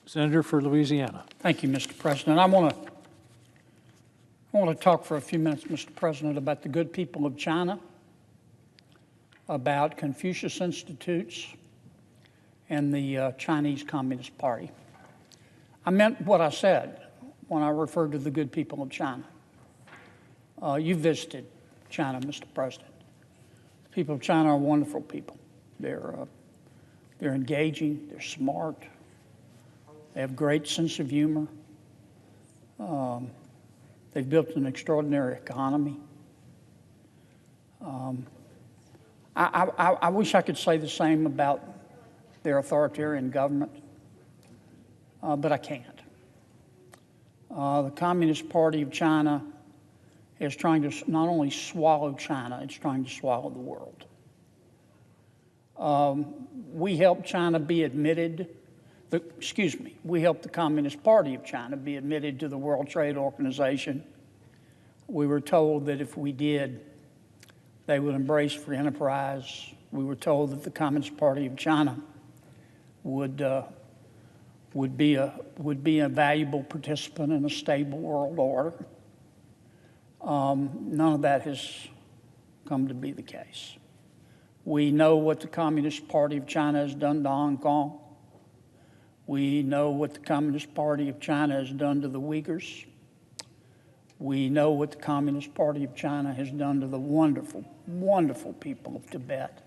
Senator for Louisiana. Thank you, Mr. President. I want to talk for a few minutes, Mr. President, about the good people of China, about Confucius Institutes, and the Chinese Communist Party. I meant what I said when I referred to the good people of China. You visited China, Mr. President. The people of China are wonderful people. They're engaging, they're smart, they have a great sense of humor. They've built an extraordinary economy. I wish I could say the same about their authoritarian government, but I can't. The Communist Party of China is trying to not only swallow China, it's trying to swallow the world. We helped China be admitted, we helped the Communist Party of China be admitted to the World Trade Organization. We were told that if we did, they would embrace free enterprise. We were told that the Communist Party of China would be a valuable participant in a stable world order. None of that has come to be the case. We know what the Communist Party of China has done to Hong Kong. We know what the Communist Party of China has done to the Uyghurs. We know what the Communist Party of China has done to the wonderful, wonderful people of Tibet.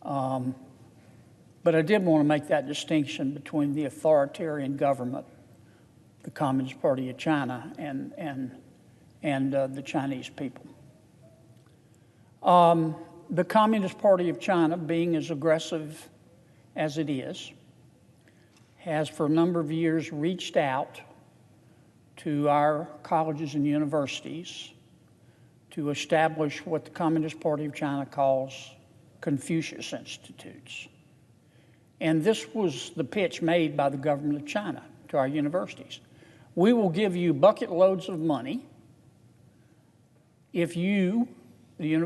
But I did want to make that distinction between the authoritarian government, the Communist Party of China, and the Chinese people. The Communist Party of China, being as aggressive as it is, has for a number of years reached out to our colleges and universities to establish what the Communist Party of China calls Confucius Institutes. And this was the pitch made by the government of China to our universities. We will give you bucket loads of money if you,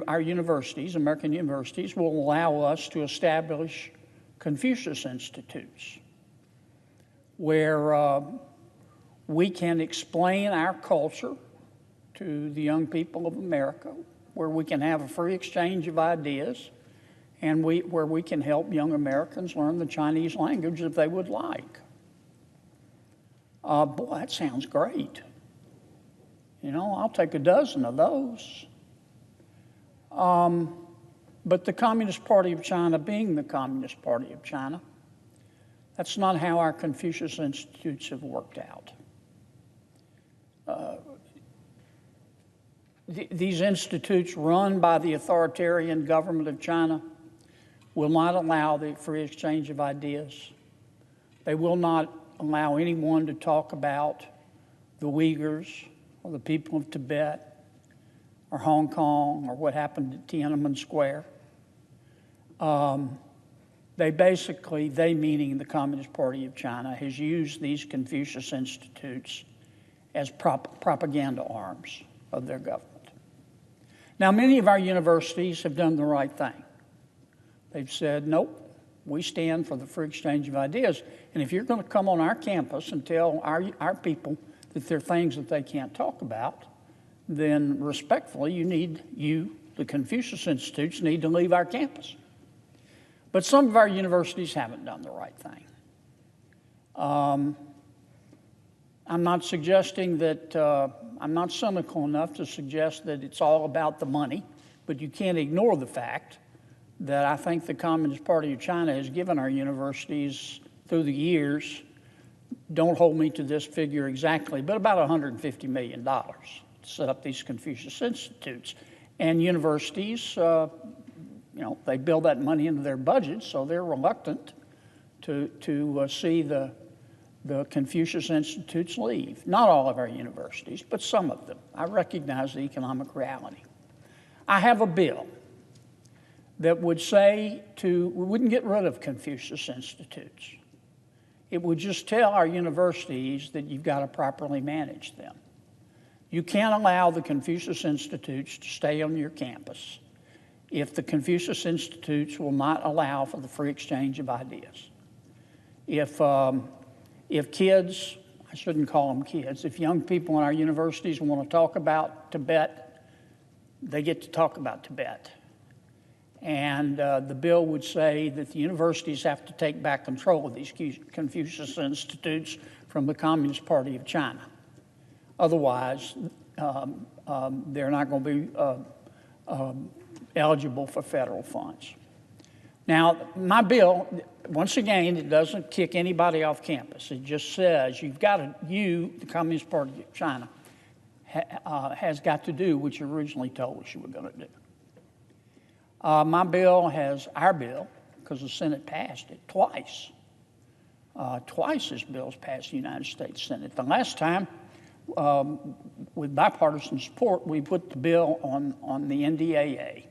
our universities, American universities, will allow us to establish Confucius Institutes, where we can explain our culture to the young people of America, where we can have a free exchange of ideas, and where we can help young Americans learn the Chinese language if they would like. Boy, that sounds great. You know, I'll take a dozen of those. But the Communist Party of China, being the Communist Party of China, that's not how our Confucius Institutes have worked out. These institutes run by the authoritarian government of China will not allow the free exchange of ideas. They will not allow anyone to talk about the Uyghurs or the people of Tibet or Hong Kong or what happened at Tiananmen Square. They meaning the Communist Party of China, has used these Confucius Institutes as propaganda arms of their government. Now, many of our universities have done the right thing. They've said, nope, we stand for the free exchange of ideas, and if you're going to come on our campus and tell our people that there are things that they can't talk about, then respectfully, the Confucius Institutes, need to leave our campus. But some of our universities haven't done the right thing. I'm not suggesting that, I'm not cynical enough to suggest that it's all about the money, but you can't ignore the fact that I think the Communist Party of China has given our universities through the years, don't hold me to this figure exactly, but about $150 million to set up these Confucius Institutes. And universities, they build that money into their budgets, so they're reluctant to see the Confucius Institutes leave. Not all of our universities, but some of them. I recognize the economic reality. I have a bill that would say we wouldn't get rid of Confucius Institutes. It would just tell our universities that you've got to properly manage them. You can't allow the Confucius Institutes to stay on your campus if the Confucius Institutes will not allow for the free exchange of ideas. If if kids, I shouldn't call them kids, if young people in our universities want to talk about Tibet, they get to talk about Tibet. And the bill would say that the universities have to take back control of these Confucius institutes from the Communist Party of China. Otherwise, they're not going to be eligible for federal funds. Now, my bill, once again, it doesn't kick anybody off campus. It just says you've got to, the Communist Party of China, has got to do what you originally told us you were going to do. My bill has, our bill, because the Senate passed it twice. Twice this bill's passed the United States Senate. The last time, with bipartisan support, we put the bill on the NDAA.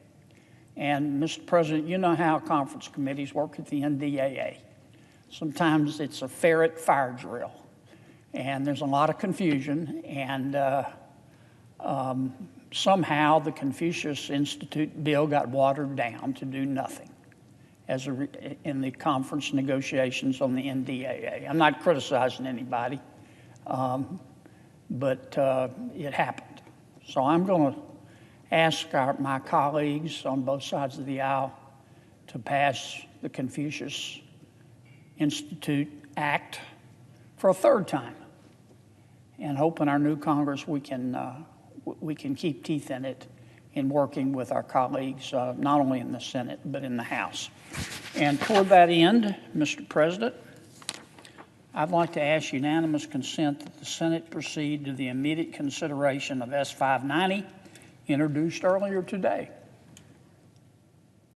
And, Mr. President, you know how conference committees work at the NDAA. Sometimes it's a ferret fire drill, and there's a lot of confusion, and somehow the Confucius Institute bill got watered down to do nothing in the conference negotiations on the NDAA. I'm not criticizing anybody, but it happened. So I'm going to ask my colleagues on both sides of the aisle to pass the Confucius Institute Act for a third time, and hope in our new Congress we can keep teeth in it in working with our colleagues, not only in the Senate, but in the House. And toward that end, Mr. President, I'd like to ask unanimous consent that the Senate proceed to the immediate consideration of S-590, introduced earlier today.